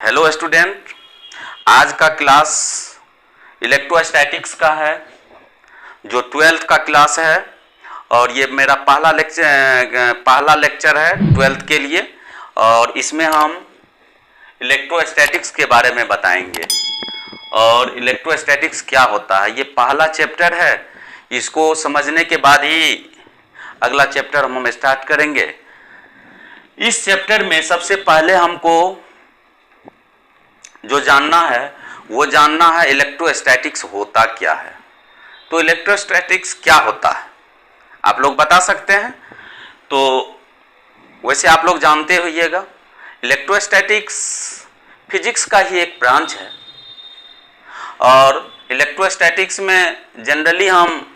Hello student, आज का class electrostatics का है जो 12th का क्लास है और ये मेरा पहला लेक्चर है 12th के लिए। और इसमें हम इलेक्ट्रोस्टैटिक्स के बारे में बताएंगे और इलेक्ट्रोस्टैटिक्स क्या होता है। ये पहला चैप्टर है, इसको समझने के बाद ही अगला चैप्टर हम स्टार्ट करेंगे। इस चैप्टर में सबसे पहले हमको जो जानना है वो जानना है इलेक्ट्रोस्टैटिक्स होता क्या है। तो इलेक्ट्रोस्टैटिक्स क्या होता है आप लोग बता सकते हैं? तो वैसे आप लोग जानते होइएगा, इलेक्ट्रोस्टैटिक्स फिजिक्स का ही एक ब्रांच है और इलेक्ट्रोस्टैटिक्स में जनरली हम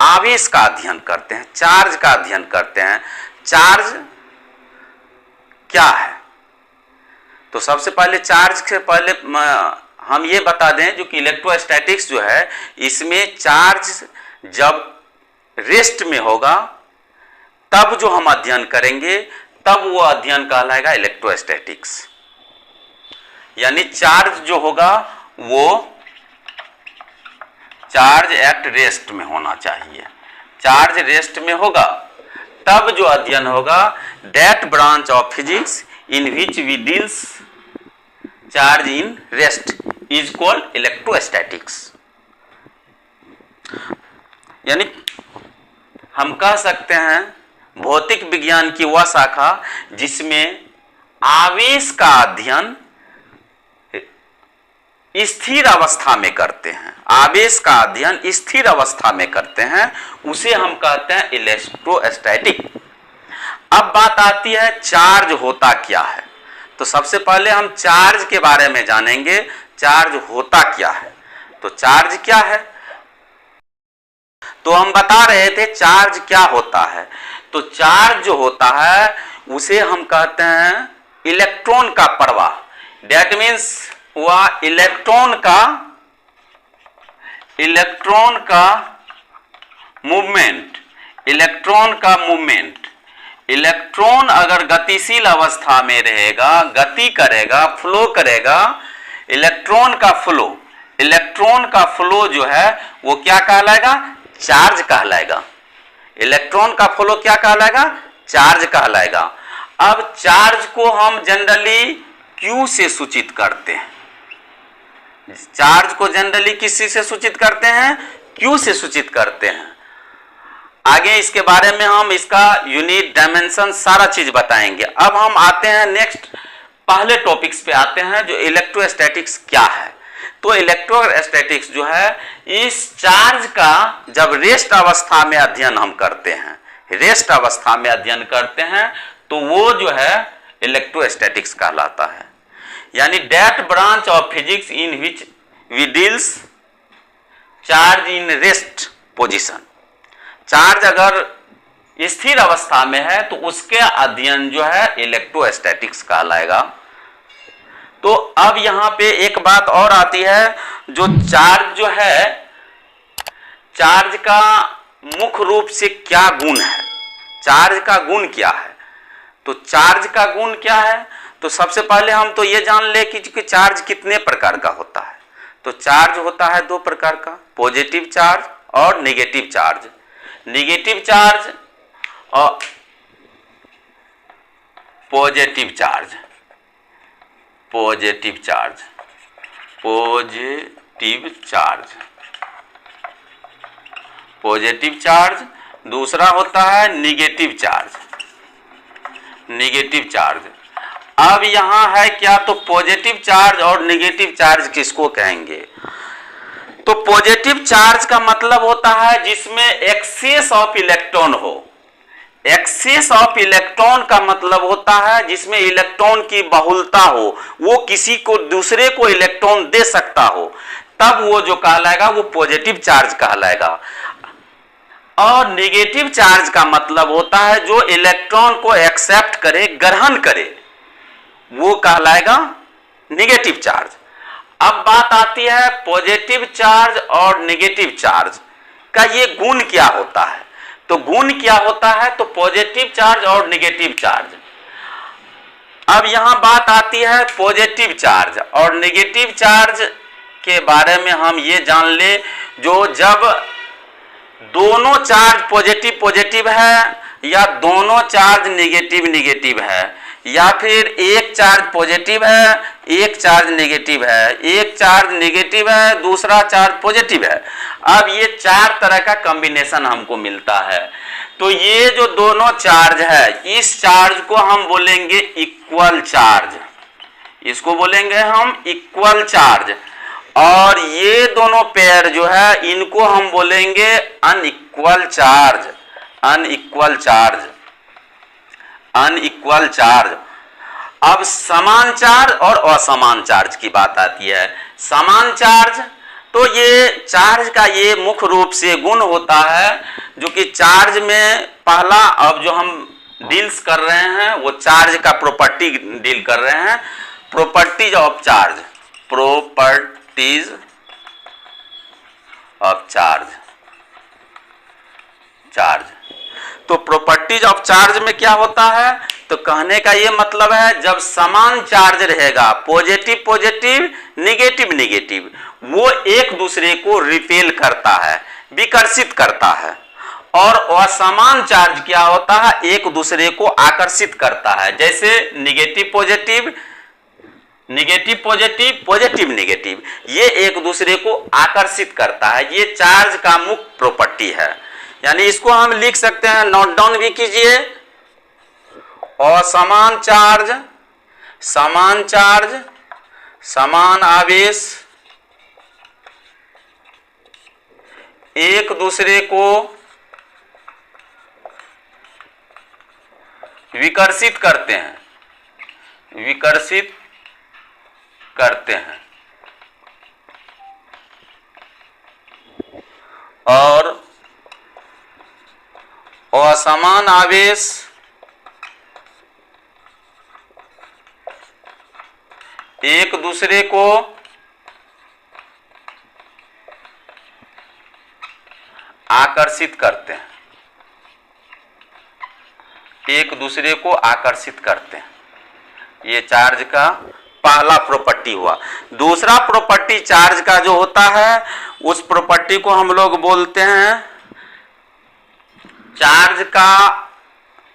आवेश का अध्ययन करते हैं, चार्ज का अध्ययन करते हैं। चार्ज क्या है? तो सबसे पहले चार्ज से पहले हम ये बता दें जो कि इलेक्ट्रोस्टैटिक्स जो है इसमें चार्ज जब रेस्ट में होगा तब जो हम अध्ययन करेंगे तब वो अध्ययन कहलाएगा इलेक्ट्रोस्टैटिक्स। यानी चार्ज जो होगा वो चार्ज एट रेस्ट में होना चाहिए। चार्ज रेस्ट में होगा तब जो अध्ययन होगा that branch of physics in which we deals charge in rest is called electrostatics. यानी हम कह सकते हैं भौतिक विज्ञान की वह शाखा जिसमें आवेश का अध्ययन स्थिर अवस्था में करते हैं, आवेश का अध्ययन स्थिर अवस्था में करते हैं, उसे हम कहते हैं इलेक्ट्रोस्टैटिक। अब बात आती है चार्ज होता क्या है। तो सबसे पहले हम चार्ज के बारे में जानेंगे, चार्ज होता क्या है। तो चार्ज क्या है? तो हम बता रहे थे चार्ज क्या होता है। तो चार्ज जो होता है उसे हम कहते हैं इलेक्ट्रॉन का प्रवाह। दैट मीन्स वह इलेक्ट्रॉन का मूवमेंट, इलेक्ट्रॉन अगर गतिशील अवस्था में रहेगा, गति करेगा, फ्लो करेगा, इलेक्ट्रॉन का फ्लो जो है वो क्या कहलाएगा? चार्ज कहलाएगा। इलेक्ट्रॉन का फ्लो क्या कहलाएगा? चार्ज कहलाएगा। अब चार्ज को हम जनरली Q से सूचित करते हैं। चार्ज को जनरली किस से सूचित करते हैं? Q से सूचित करते हैं। आगे इसके बारे में हम इसका यूनिट, डायमेंशन सारा चीज बताएंगे। अब हम आते हैं नेक्स्ट पहले टॉपिक्स पे आते हैं जो इलेक्ट्रोस्टैटिक्स क्या है। तो इलेक्ट्रोस्टैटिक्स जो है इस चार्ज का जब रेस्ट अवस्था में अध्ययन हम करते हैं, रेस्ट अवस्था में अध्ययन करते हैं तो वो जो है इलेक्ट्रोस्टैटिक्स कहलाता है। यानी that branch of physics in which we deals charge in rest position. Charge अगर स्थिर अवस्था में है तो उसके अध्ययन जो है इलेक्ट्रोस्टैटिक्स कहलाएगा। तो अब यहां पे एक बात और आती है, जो चार्ज जो है, चार्ज का मुख्य रूप से क्या गुण है, चार्ज का गुण क्या है। तो चार्ज का गुण क्या है? तो सबसे पहले हम तो ये जान ले कि चार्ज कितने प्रकार का होता है। तो चार्ज होता है दो प्रकार का, पॉजिटिव चार्ज और नेगेटिव चार्ज। नेगेटिव चार्ज और positive charge, positive charge, positive charge, positive charge. दूसरा होता है नेगेटिव चार्ज, नेगेटिव चार्ज। अब यहां है क्या? तो पॉजिटिव चार्ज और नेगेटिव चार्ज किसको कहेंगे? तो पॉजिटिव चार्ज का मतलब होता है जिसमें एक्सेस ऑफ इलेक्ट्रॉन हो। एक्सेस ऑफ इलेक्ट्रॉन का मतलब होता है जिसमें इलेक्ट्रॉन की बहुलता हो, वो किसी को दूसरे को इलेक्ट्रॉन दे सकता हो, तब वो जो कहलाएगा वो पॉजिटिव चार्ज कहलाएगा। और नेगेटिव चार्ज का मतलब होता है जो इलेक्ट्रॉन को एक्सेप्ट करे, ग्रहण करे, वो कहलाएगा नेगेटिव चार्ज। अब बात आती है पॉजिटिव चार्ज और नेगेटिव चार्ज का ये गुण क्या होता है। तो गुण क्या होता है? तो पॉजिटिव चार्ज और नेगेटिव चार्ज अब यहां बात आती है पॉजिटिव चार्ज और नेगेटिव चार्ज के बारे में हम ये जान ले, जो जब दोनों चार्ज पॉजिटिव पॉजिटिव है या दोनों चार्ज नेगेटिव नेगेटिव है, या फिर एक चार्ज पॉजिटिव है एक चार्ज नेगेटिव है, एक चार्ज नेगेटिव है दूसरा चार्ज पॉजिटिव है। अब ये चार तरह का कॉम्बिनेशन हमको मिलता है। तो ये जो दोनों चार्ज है, इस चार्ज को हम बोलेंगे इक्वल चार्ज, इसको बोलेंगे हम इक्वल चार्ज। और ये दोनों पेयर जो है इनको हम बोलेंगे unequal charge, unequal charge, unequal charge. अब समान चार्ज और असमान चार्ज की बात आती है। समान चार्ज तो ये चार्ज का ये मुख्य रूप से गुण होता है, जो कि चार्ज में पहला अब जो हम डील्स कर रहे हैं वो चार्ज का प्रॉपर्टी डील कर रहे हैं, properties of charge, properties of charge, charge. तो प्रॉपर्टीज ऑफ चार्ज में क्या होता है, तो कहने का ये मतलब है जब समान चार्ज रहेगा, पॉजिटिव पॉजिटिव नेगेटिव नेगेटिव, वो एक दूसरे को रिपेल करता है, विकर्षित करता है। और असमान चार्ज क्या होता है, एक दूसरे को आकर्षित करता है। जैसे negative positive, negative positive, positive negative, ये एक दूसरे को आकर्षित करता है। ये चार्ज का मुख्य प्रॉपर्टी है। यानी इसको हम लिख सकते हैं, नोट डाउन भी कीजिए, असमान चार्ज, समान चार्ज, समान आवेश एक दूसरे को विकर्षित करते हैं, विकर्षित करते हैं। और असमान आवेश एक दूसरे को आकर्षित करते हैं, एक दूसरे को आकर्षित करते हैं। ये चार्ज का पहला प्रॉपर्टी हुआ। दूसरा प्रॉपर्टी चार्ज का जो होता है, उस प्रॉपर्टी को हम लोग बोलते हैं चार्ज का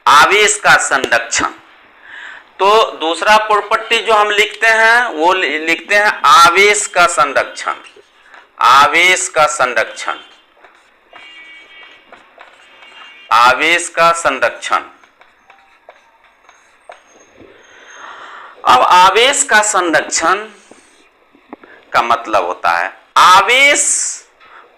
आवेश का संरक्षण। तो दूसरा प्रॉपर्टी जो हम लिखते हैं वो लिखते हैं आवेश का संरक्षण, आवेश का संरक्षण, आवेश का संरक्षण। अब आवेश का संरक्षण का मतलब होता है आवेश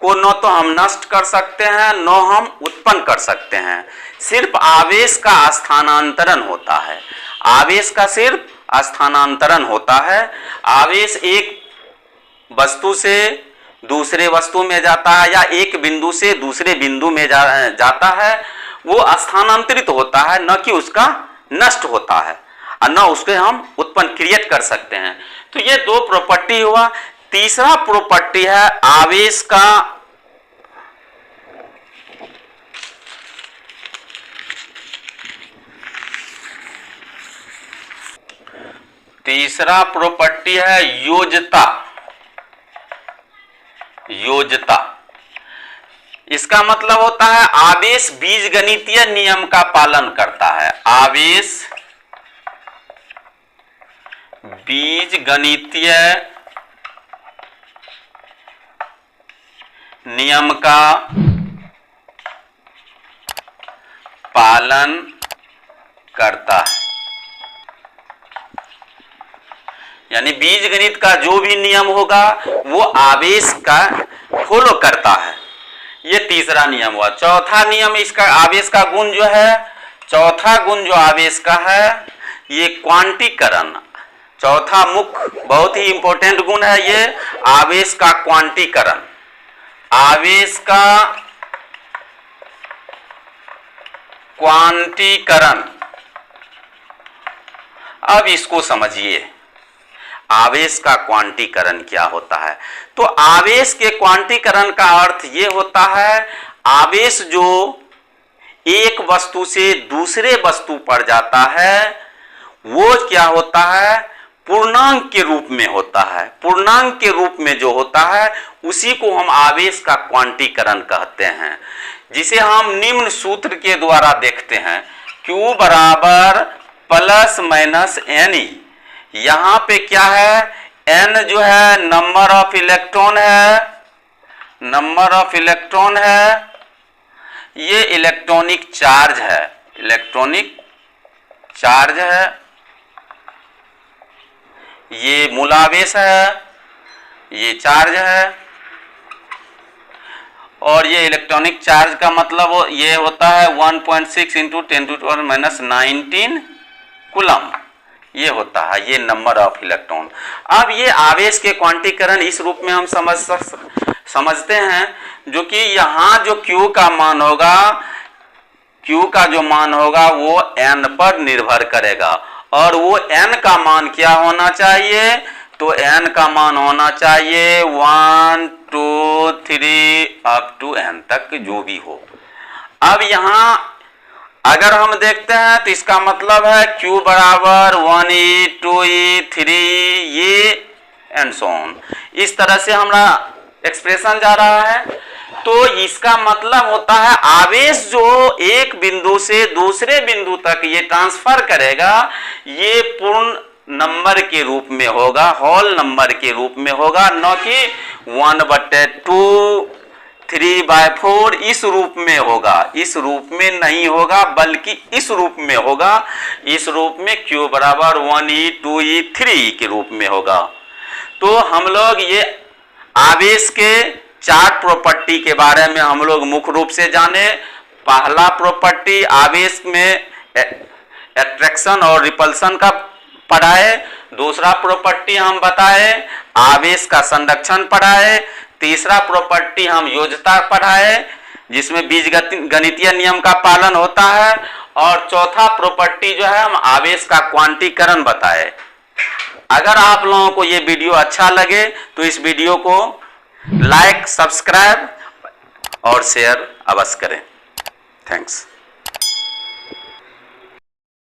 को न तो हम नष्ट कर सकते हैं न हम उत्पन्न कर सकते हैं, सिर्फ आवेश का स्थानांतरण होता है, आवेश का सिर्फ स्थानांतरण होता है। आवेश एक वस्तु से दूसरे वस्तु में जाता है या एक बिंदु से दूसरे बिंदु में जाता है, वो स्थानांतरित होता है, न कि उसका नष्ट होता है और न उसके हम उत्पन्न क्रिएट कर सकते हैं। तो ये दो प्रॉपर्टी हुआ। तीसरा प्रॉपर्टी है आवेश का तीसरा प्रॉपर्टी है योज्यता, योज्यता। इसका मतलब होता है आवेश बीजगणितीय नियम का पालन करता है, आवेश बीजगणितीय नियम का पालन करता है। यानी बीजगणित का जो भी नियम होगा वो आवेश का फॉलो करता है। ये तीसरा नियम हुआ। चौथा नियम इसका आवेश का गुण जो है, चौथा गुण जो आवेश का है ये क्वांटीकरण। चौथा मुख्य बहुत ही इंपॉर्टेंट गुण है ये आवेश का क्वांटीकरण, आवेश का क्वांटीकरण। अब इसको समझिए आवेश का क्वांटीकरण क्या होता है। तो आवेश के क्वांटीकरण का अर्थ ये होता है आवेश जो एक वस्तु से दूसरे वस्तु पर जाता है वो क्या होता है, पूर्णांक के रूप में होता है। पूर्णांक के रूप में जो होता है उसी को हम आवेश का क्वांटीकरण कहते हैं, जिसे हम निम्न सूत्र के द्वारा देखते हैं, Q बराबर प्लस माइनस NE। यहां पे क्या है, N जो है नंबर ऑफ इलेक्ट्रॉन है, नंबर ऑफ इलेक्ट्रॉन है, ये इलेक्ट्रॉनिक चार्ज है, इलेक्ट्रॉनिक चार्ज है, ये मूलावेश है, ये चार्ज है, और ये इलेक्ट्रॉनिक चार्ज का मतलब ये होता है 1.6 इंटू 10⁻⁻19 कूलम, ये होता है, ये नंबर ऑफ इलेक्ट्रॉन। अब ये आवेश के क्वांटीकरण इस रूप में हम समझते हैं, जो कि यहाँ जो Q का मान होगा, Q का जो मान होगा वो N पर निर्भर करेगा, और वो N का मान क्या होना चाहिए, तो N का मान होना चाहिए 1 2 3 अप टू N तक जो भी हो। अब यहाँ अगर हम देखते हैं तो इसका मतलब है Q बराबर 1E 2E 3 ये एंड सो ऑन, इस तरह से हमारा एक्सप्रेशन जा रहा है। तो इसका मतलब होता है आवेश जो एक बिंदु से दूसरे बिंदु तक ये ट्रांसफर करेगा, ये पूर्ण नंबर के रूप में होगा, होल नंबर के रूप में होगा, न कि 1/2 3/4 इस रूप में होगा, इस रूप में नहीं होगा, बल्कि इस रूप में होगा। इस रूप में Q बराबर 1E 2E 3 के रूप में होगा। तो हम लोग ये आवेश के 4 प्रॉपर्टी के बारे में हम लोग मुख्य रूप से जाने। पहला प्रॉपर्टी आवेश में एट्रैक्शन और रिपल्सन का पढ़ाए। दूसरा प्रॉपर्टी हम बताए आवेश का संरक्षण पढ़ाए। तीसरा प्रॉपर्टी हम योज्यता पढ़ाए, जिसमें बीजगणितीय नियम का पालन होता है। और चौथा प्रॉपर्टी जो है हम आवेश का क्वांटीकरण बताए। अगर आप लोगों को ये वीडियो अच्छा लगे तो इस वीडियो को लाइक, सब्सक्राइब और शेयर अवश्य करें। थैंक्स।